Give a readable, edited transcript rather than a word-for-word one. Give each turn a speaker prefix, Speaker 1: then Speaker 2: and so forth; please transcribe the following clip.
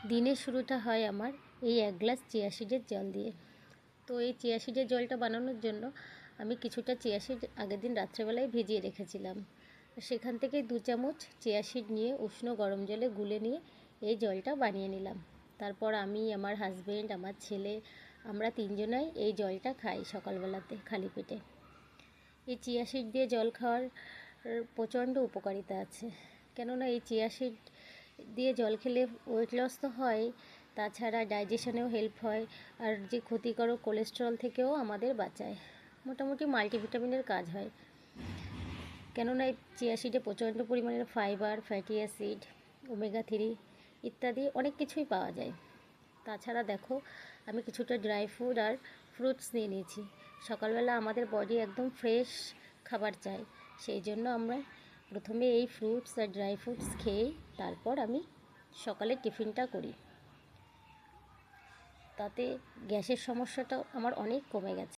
Speaker 1: দিনের শুরুটা হয় আমার এই 1 গ্লাস চিয়া সিডের জল দিয়ে। তো এই চিয়া সিডের জলটা বানানোর জন্য আমি কিছুটা চিয়া সিড আগের দিন রাত্রেবেলায় ভিজিয়ে রেখেছিলাম। সেখান থেকে 2 চামচ চিয়া সিড নিয়ে উষ্ণ গরম জলে গুলে নিয়ে এই জলটা বানিয়ে নিলাম। তারপর আমি, আমার হাজব্যান্ড, আমার ছেলে, আমরা 3 জনাই এই জলটা খাই সকালবেলাতে খালি পেটে। এই চিয়া সিড দিয়ে জল খাওয়ার প্রচণ্ড উপকারিতা আছে, কেননা এই চিয়া সিড দিয়ে জল খেলে ওয়েট লস তো হয়, তাছাড়া ডাইজেশনেও হেল্প হয়, আর যে ক্ষতিকারক কোলেস্টেরল থেকেও আমাদের বাঁচায়। মোটামুটি মাল্টিভিটামিনের কাজ হয়, কেননা এই চিয়া সিডে প্রচণ্ড পরিমাণের ফাইবার, ফ্যাটি অ্যাসিড, ওমেগা 3 ইত্যাদি অনেক কিছুই পাওয়া যায়। তাছাড়া দেখো, আমি কিছুটা ড্রাই ফ্রুট আর ফ্রুটস নিয়ে নিয়েছি। সকালবেলা আমাদের বডি একদম ফ্রেশ খাবার চাই, সেই জন্য আমরা প্রথমে এই ফ্রুটস আর ড্রাই ফ্রুটস খেয়েই তারপর আমি সকালের টিফিনটা করি। তাতে গ্যাসের সমস্যাটাও আমার অনেক কমে গেছে।